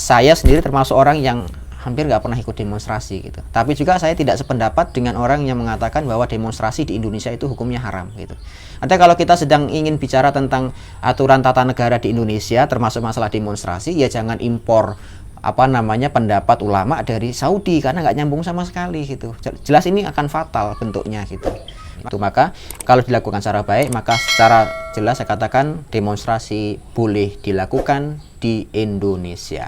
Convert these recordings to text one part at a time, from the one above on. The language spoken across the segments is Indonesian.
saya sendiri termasuk orang yang hampir nggak pernah ikut demonstrasi gitu. Tapi juga saya tidak sependapat dengan orang yang mengatakan bahwa demonstrasi di Indonesia itu hukumnya haram gitu. Artinya kalau kita sedang ingin bicara tentang aturan tata negara di Indonesia termasuk masalah demonstrasi, ya jangan impor pendapat ulama dari Saudi karena nggak nyambung sama sekali gitu. Jelas ini akan fatal bentuknya gitu. Maka kalau dilakukan secara baik, maka secara jelas saya katakan demonstrasi boleh dilakukan di Indonesia.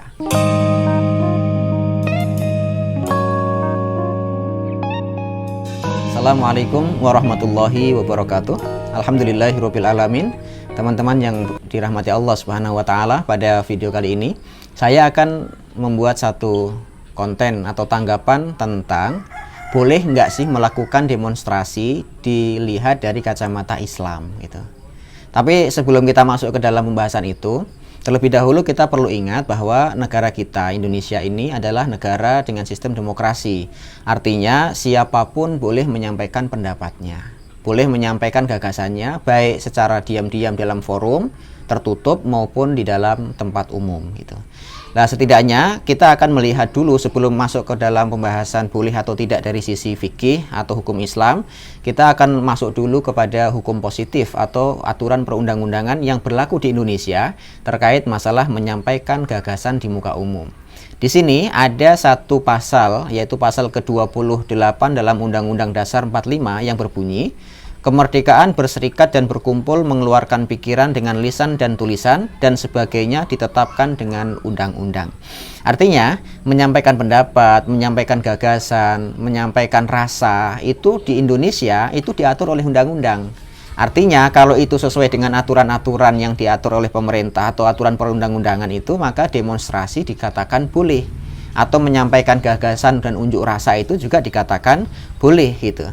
Assalamualaikum warahmatullahi wabarakatuh. Alhamdulillahirabbil alamin. Teman-teman yang dirahmati Allah Subhanahu wa taala, pada video kali ini saya akan membuat satu konten atau tanggapan tentang boleh nggak sih melakukan demonstrasi dilihat dari kacamata Islam gitu. Tapi sebelum kita masuk ke dalam pembahasan itu, terlebih dahulu kita perlu ingat bahwa negara kita, Indonesia ini adalah negara dengan sistem demokrasi. Artinya siapapun boleh menyampaikan pendapatnya, boleh menyampaikan gagasannya, baik secara diam-diam dalam forum tertutup maupun di dalam tempat umum gitu. Nah, setidaknya kita akan melihat dulu sebelum masuk ke dalam pembahasan boleh atau tidak dari sisi fikih atau hukum Islam, kita akan masuk dulu kepada hukum positif atau aturan perundang-undangan yang berlaku di Indonesia terkait masalah menyampaikan gagasan di muka umum. Di sini ada satu pasal, yaitu pasal ke-28 dalam Undang-Undang Dasar 45 yang berbunyi, kemerdekaan berserikat dan berkumpul, mengeluarkan pikiran dengan lisan dan tulisan dan sebagainya ditetapkan dengan undang-undang. Artinya, menyampaikan pendapat, menyampaikan gagasan, menyampaikan rasa, itu di Indonesia itu diatur oleh undang-undang. Artinya, kalau itu sesuai dengan aturan-aturan yang diatur oleh pemerintah atau aturan perundang-undangan itu, maka demonstrasi dikatakan boleh. Atau menyampaikan gagasan dan unjuk rasa itu juga dikatakan boleh gitu.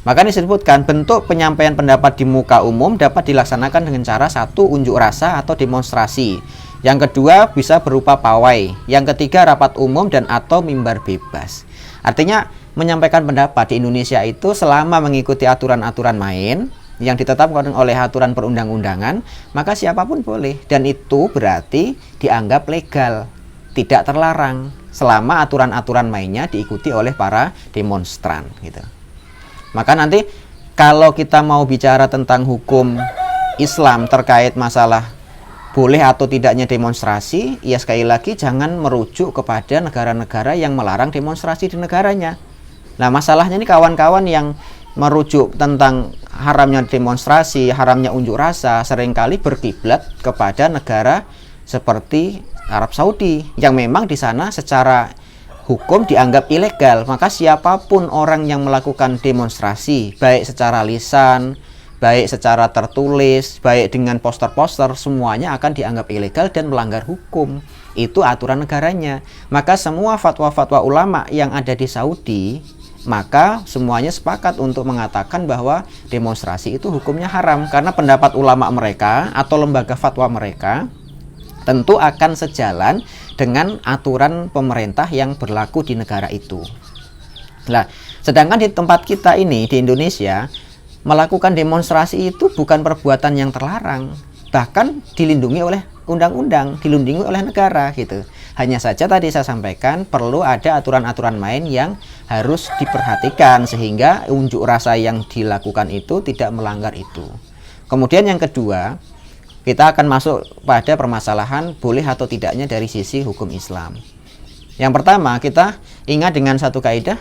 Maka disebutkan bentuk penyampaian pendapat di muka umum dapat dilaksanakan dengan cara satu, unjuk rasa atau demonstrasi. Yang kedua bisa berupa pawai. Yang ketiga rapat umum dan atau mimbar bebas. Artinya menyampaikan pendapat di Indonesia itu selama mengikuti aturan-aturan main yang ditetapkan oleh aturan perundang-undangan, maka siapapun boleh. Dan itu berarti dianggap legal, tidak terlarang selama aturan-aturan mainnya diikuti oleh para demonstran gitu. Maka nanti kalau kita mau bicara tentang hukum Islam terkait masalah boleh atau tidaknya demonstrasi, ya sekali lagi jangan merujuk kepada negara-negara yang melarang demonstrasi di negaranya. Nah, masalahnya ini kawan-kawan yang merujuk tentang haramnya demonstrasi, haramnya unjuk rasa, seringkali berkiblat kepada negara seperti Arab Saudi yang memang di sana secara hukum dianggap ilegal. Maka siapapun orang yang melakukan demonstrasi, baik secara lisan, baik secara tertulis, baik dengan poster-poster, semuanya akan dianggap ilegal dan melanggar hukum. Itu aturan negaranya. Maka semua fatwa-fatwa ulama yang ada di Saudi, maka semuanya sepakat untuk mengatakan bahwa demonstrasi itu hukumnya haram. Karena pendapat ulama mereka atau lembaga fatwa mereka tentu akan sejalan dengan aturan pemerintah yang berlaku di negara itu. Nah, sedangkan di tempat kita ini di Indonesia, melakukan demonstrasi itu bukan perbuatan yang terlarang, bahkan dilindungi oleh undang-undang, dilindungi oleh negara gitu. Hanya saja tadi saya sampaikan perlu ada aturan-aturan main yang harus diperhatikan sehingga unjuk rasa yang dilakukan itu tidak melanggar itu. Kemudian yang kedua, kita akan masuk pada permasalahan boleh atau tidaknya dari sisi hukum Islam. Yang pertama, kita ingat dengan satu kaidah,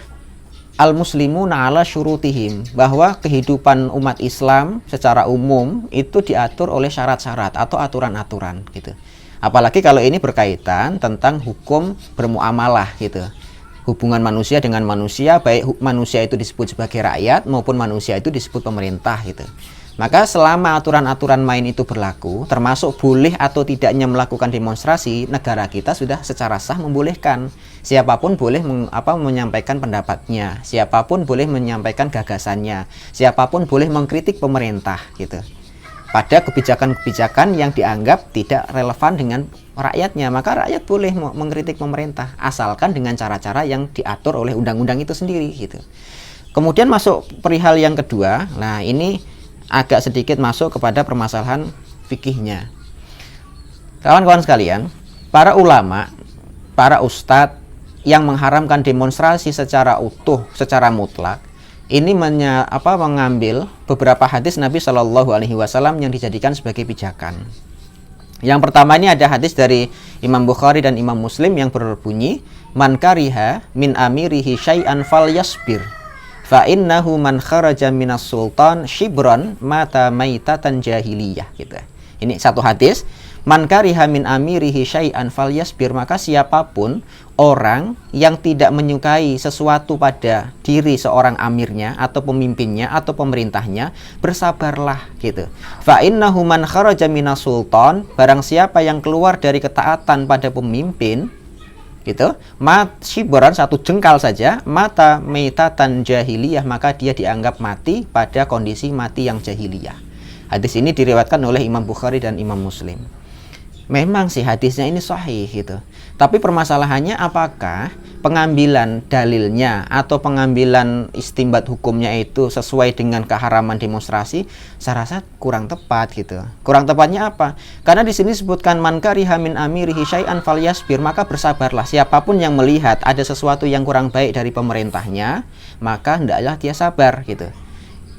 al-muslimuna ala syurutihim, bahwa kehidupan umat Islam secara umum itu diatur oleh syarat-syarat atau aturan-aturan gitu. Apalagi kalau ini berkaitan tentang hukum bermuamalah gitu. Hubungan manusia dengan manusia, baik manusia itu disebut sebagai rakyat maupun manusia itu disebut pemerintah gitu. Maka selama aturan-aturan main itu berlaku, termasuk boleh atau tidaknya melakukan demonstrasi, negara kita sudah secara sah membolehkan. Siapapun boleh menyampaikan pendapatnya, siapapun boleh menyampaikan gagasannya, siapapun boleh mengkritik pemerintah gitu. Pada kebijakan-kebijakan yang dianggap tidak relevan dengan rakyatnya, maka rakyat boleh mengkritik pemerintah asalkan dengan cara-cara yang diatur oleh undang-undang itu sendiri gitu. Kemudian masuk perihal yang kedua. Nah, ini agak sedikit masuk kepada permasalahan fikihnya. Kawan-kawan sekalian, para ulama para ustadz yang mengharamkan demonstrasi secara utuh, secara mutlak, ini mengambil beberapa hadis Nabi Shallallahu Alaihi Wasallam yang dijadikan sebagai pijakan. Yang pertama ini ada hadis dari Imam Bukhari dan Imam Muslim yang berbunyi, man kariha min amirihi syai'an falyasbir fa innahu man kharaja minas sultan shibran mata maitatan jahiliyah, gitu. Ini satu hadis, man kariha min amirihi syai'an falyasbir, maka siapapun orang yang tidak menyukai sesuatu pada diri seorang amirnya atau pemimpinnya atau pemerintahnya, bersabarlah, gitu. Fa innahu man kharaja minas sultan, barang siapa yang keluar dari ketaatan pada pemimpin, gitu, shibran, satu jengkal saja, mata maitatan jahiliyah, maka dia dianggap mati pada kondisi mati yang jahiliyah. Hadis ini diriwayatkan oleh Imam Bukhari dan Imam Muslim. Memang sih hadisnya ini sahih, gitu. Tapi permasalahannya apakah pengambilan dalilnya atau pengambilan istimbat hukumnya itu sesuai dengan keharaman demonstrasi? Saya rasa kurang tepat, gitu. Kurang tepatnya apa? Karena di sini disebutkan man kariha min amirihi syai'an falyasbir, maka bersabarlah. Siapapun yang melihat ada sesuatu yang kurang baik dari pemerintahnya, maka hendaklah dia sabar, gitu.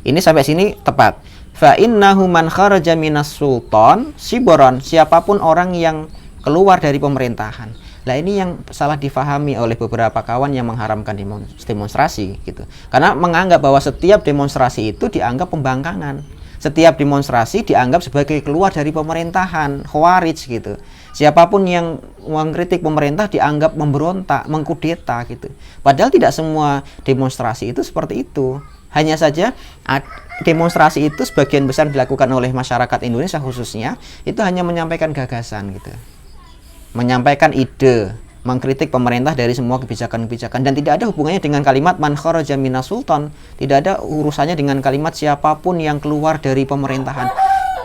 Ini sampai sini tepat. Fa innahu man kharaja minas sultan shibran, siapapun orang yang keluar dari pemerintahan. Nah, ini yang salah difahami oleh beberapa kawan yang mengharamkan demonstrasi, gitu. Karena menganggap bahwa setiap demonstrasi itu dianggap pembangkangan. Setiap demonstrasi dianggap sebagai keluar dari pemerintahan, khawarij, gitu. Siapapun yang mengkritik pemerintah dianggap memberontak, mengkudeta, gitu. Padahal tidak semua demonstrasi itu seperti itu. Hanya saja demonstrasi itu sebagian besar dilakukan oleh masyarakat Indonesia khususnya, itu hanya menyampaikan gagasan, gitu. Menyampaikan ide, mengkritik pemerintah dari semua kebijakan-kebijakan, dan tidak ada hubungannya dengan kalimat man kharaja minas sultan, tidak ada urusannya dengan kalimat siapapun yang keluar dari pemerintahan.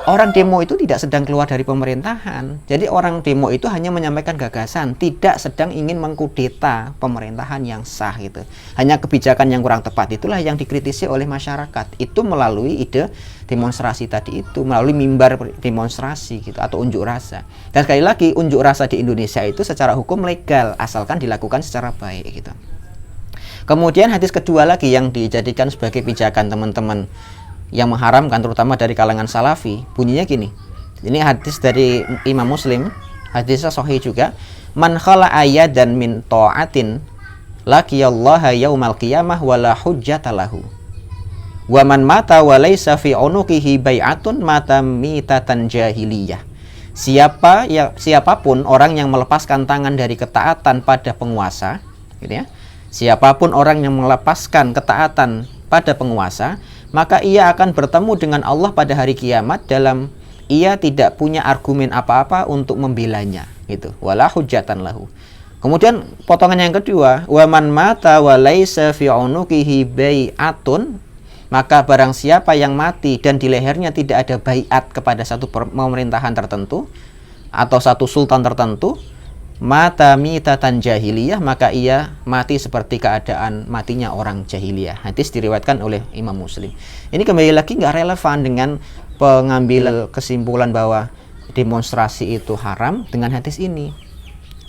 Orang demo itu tidak sedang keluar dari pemerintahan. Jadi orang demo itu hanya menyampaikan gagasan, tidak sedang ingin mengkudeta pemerintahan yang sah, gitu. Hanya kebijakan yang kurang tepat itulah yang dikritisi oleh masyarakat. Itu melalui ide demonstrasi tadi itu, melalui mimbar demonstrasi, gitu, atau unjuk rasa. Dan sekali lagi, unjuk rasa di Indonesia itu secara hukum legal asalkan dilakukan secara baik, gitu. Kemudian hadis kedua lagi yang dijadikan sebagai pijakan teman-teman yang mengharamkan, terutama dari kalangan salafi, bunyinya gini. Ini hadis dari Imam Muslim, hadisnya sahih juga. Man khala ayadan min ta'atin laqiyallaha yaumal qiyamah wala hujjata lahu. Wa man mata wa laysa fi unuqihi bai'atun mata mitatan jahiliyah. Siapapun orang yang melepaskan tangan dari ketaatan pada penguasa, gitu ya. Siapapun orang yang melepaskan ketaatan pada penguasa, maka ia akan bertemu dengan Allah pada hari kiamat dalam ia tidak punya argumen apa-apa untuk membelanya, gitu. Wala hujjatan lahu. Kemudian potongan yang kedua, wa man mata wa laisa fi unuqihi bai'atun, maka barang siapa yang mati dan di lehernya tidak ada baiat kepada satu pemerintahan tertentu atau satu sultan tertentu, mata mitatan jahiliyah, maka ia mati seperti keadaan matinya orang jahiliyah. Hadis diriwayatkan oleh Imam Muslim. Ini kembali lagi nggak relevan dengan pengambil kesimpulan bahwa demonstrasi itu haram dengan hadis ini.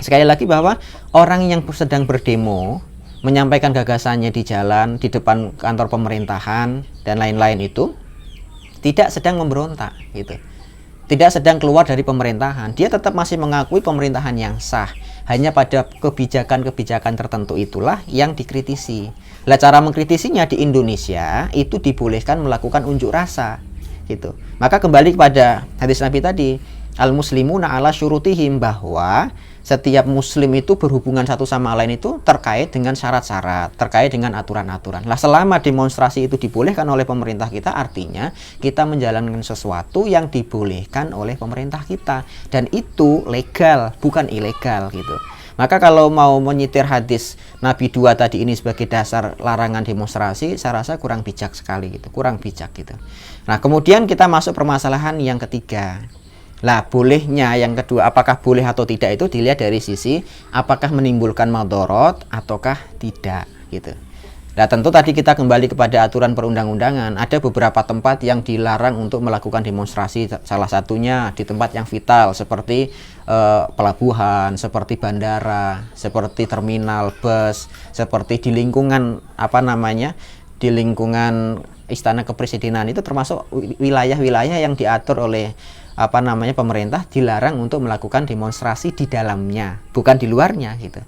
Sekali lagi bahwa orang yang sedang berdemo, menyampaikan gagasannya di jalan, di depan kantor pemerintahan dan lain-lain itu tidak sedang memberontak, gitu. Tidak sedang keluar dari pemerintahan, dia tetap masih mengakui pemerintahan yang sah. Hanya pada kebijakan-kebijakan tertentu itulah yang dikritisi. Lah, cara mengkritisinya di Indonesia itu dibolehkan melakukan unjuk rasa, gitu. Maka kembali kepada hadis Nabi tadi, al-muslimuna ala syurutihim, bahwa setiap muslim itu berhubungan satu sama lain itu terkait dengan syarat-syarat, terkait dengan aturan-aturan. Lah, selama demonstrasi itu dibolehkan oleh pemerintah kita, artinya kita menjalankan sesuatu yang dibolehkan oleh pemerintah kita, dan itu legal, bukan ilegal, gitu. Maka kalau mau menyitir hadis Nabi 2 tadi ini sebagai dasar larangan demonstrasi, saya rasa kurang bijak sekali, gitu. Kurang bijak, gitu. Nah, kemudian kita masuk permasalahan yang ketiga. Lah, bolehnya yang kedua, apakah boleh atau tidak itu dilihat dari sisi apakah menimbulkan madorot ataukah tidak, gitu. Nah, tentu tadi kita kembali kepada aturan perundang-undangan. Ada beberapa tempat yang dilarang untuk melakukan demonstrasi. Salah satunya di tempat yang vital seperti pelabuhan, seperti bandara, seperti terminal bus, seperti di lingkungan di lingkungan Istana Kepresidenan. Itu termasuk wilayah-wilayah yang diatur oleh pemerintah, dilarang untuk melakukan demonstrasi di dalamnya, bukan di luarnya gitu.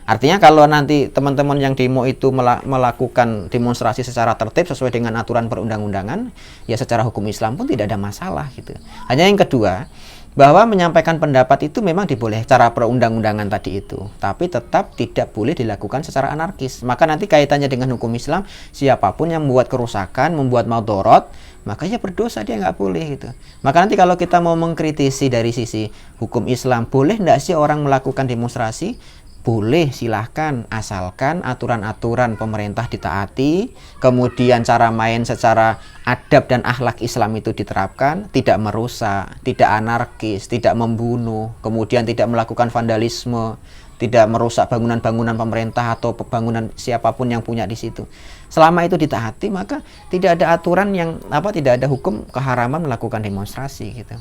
Artinya kalau nanti teman-teman yang demo itu melakukan demonstrasi secara tertib sesuai dengan aturan perundang-undangan, ya secara hukum Islam pun tidak ada masalah gitu. Hanya yang kedua, bahwa menyampaikan pendapat itu memang diboleh cara perundang-undangan tadi itu, tapi tetap tidak boleh dilakukan secara anarkis. Maka nanti kaitannya dengan hukum Islam, siapapun yang membuat kerusakan, membuat maudorot, maka ya berdosa, dia nggak boleh gitu. Maka nanti kalau kita mau mengkritisi dari sisi hukum Islam, boleh nggak sih orang melakukan demonstrasi? Boleh, silahkan, asalkan aturan-aturan pemerintah ditaati, kemudian cara main secara adab dan akhlak Islam itu diterapkan, tidak merusak, tidak anarkis, tidak membunuh, kemudian tidak melakukan vandalisme, tidak merusak bangunan-bangunan pemerintah atau bangunan siapapun yang punya di situ. Selama itu ditaati, maka tidak ada aturan yang tidak ada hukum keharaman melakukan demonstrasi gitu.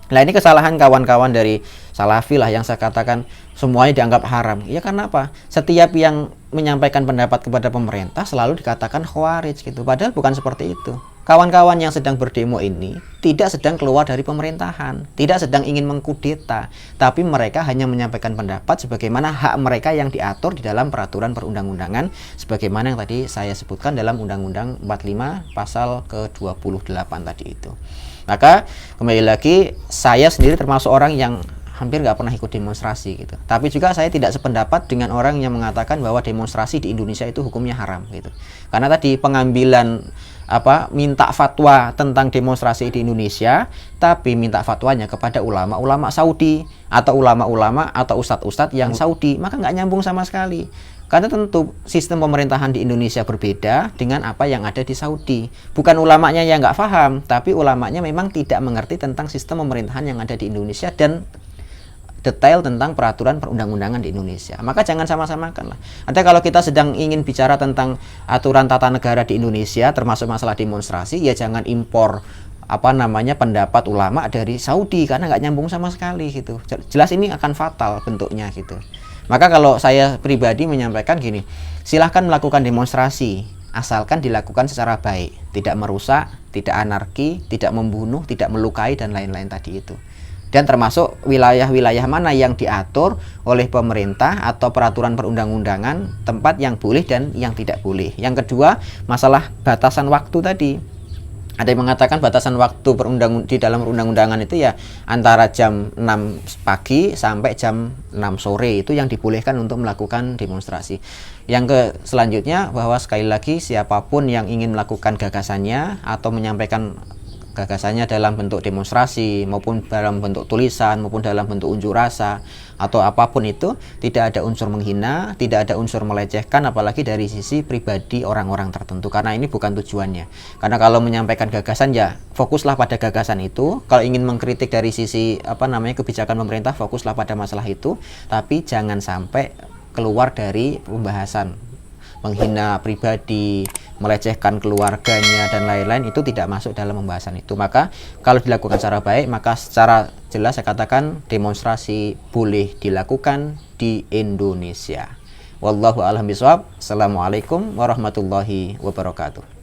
Nah, ini kesalahan kawan-kawan dari Salafi lah yang saya katakan semuanya dianggap haram. Ya karena apa? Setiap yang menyampaikan pendapat kepada pemerintah selalu dikatakan khawarij gitu. Padahal bukan seperti itu. Kawan-kawan yang sedang berdemo ini tidak sedang keluar dari pemerintahan, tidak sedang ingin mengkudeta, tapi mereka hanya menyampaikan pendapat sebagaimana hak mereka yang diatur di dalam peraturan perundang-undangan sebagaimana yang tadi saya sebutkan dalam Undang-Undang 45 pasal ke-28 tadi itu. Maka kembali lagi, saya sendiri termasuk orang yang hampir nggak pernah ikut demonstrasi gitu. Tapi juga saya tidak sependapat dengan orang yang mengatakan bahwa demonstrasi di Indonesia itu hukumnya haram gitu. Karena tadi pengambilan minta fatwa tentang demonstrasi di Indonesia, tapi minta fatwanya kepada ulama-ulama Saudi atau ulama-ulama atau ustadz-ustadz yang Saudi, maka nggak nyambung sama sekali. Karena tentu sistem pemerintahan di Indonesia berbeda dengan apa yang ada di Saudi. Bukan ulamanya yang nggak paham, tapi ulamanya memang tidak mengerti tentang sistem pemerintahan yang ada di Indonesia dan detail tentang peraturan perundang-undangan di Indonesia. Maka jangan sama-samakan lah. Nanti kalau kita sedang ingin bicara tentang aturan tata negara di Indonesia, termasuk masalah demonstrasi, ya jangan impor pendapat ulama dari Saudi karena nggak nyambung sama sekali gitu. Jelas ini akan fatal bentuknya gitu. Maka kalau saya pribadi menyampaikan gini, silahkan melakukan demonstrasi, asalkan dilakukan secara baik, tidak merusak, tidak anarki, tidak membunuh, tidak melukai, dan lain-lain tadi itu. Dan termasuk wilayah-wilayah mana yang diatur oleh pemerintah atau peraturan perundang-undangan, tempat yang boleh dan yang tidak boleh. Yang kedua, masalah batasan waktu tadi. Ada yang mengatakan batasan waktu di dalam perundang-undangan itu ya antara jam 6 pagi sampai jam 6 sore itu yang dibolehkan untuk melakukan demonstrasi. Yang selanjutnya bahwa sekali lagi siapapun yang ingin melakukan gagasannya atau menyampaikan gagasannya dalam bentuk demonstrasi maupun dalam bentuk tulisan maupun dalam bentuk unjuk rasa atau apapun itu, tidak ada unsur menghina, tidak ada unsur melecehkan, apalagi dari sisi pribadi orang-orang tertentu, karena ini bukan tujuannya. Karena kalau menyampaikan gagasan ya fokuslah pada gagasan itu. Kalau ingin mengkritik dari sisi kebijakan pemerintah, fokuslah pada masalah itu, tapi jangan sampai keluar dari pembahasan menghina pribadi, melecehkan keluarganya dan lain-lain, itu tidak masuk dalam pembahasan itu. Maka kalau dilakukan secara baik, maka secara jelas saya katakan demonstrasi boleh dilakukan di Indonesia. Wallahu a'lam bishawab. Assalamualaikum warahmatullahi wabarakatuh.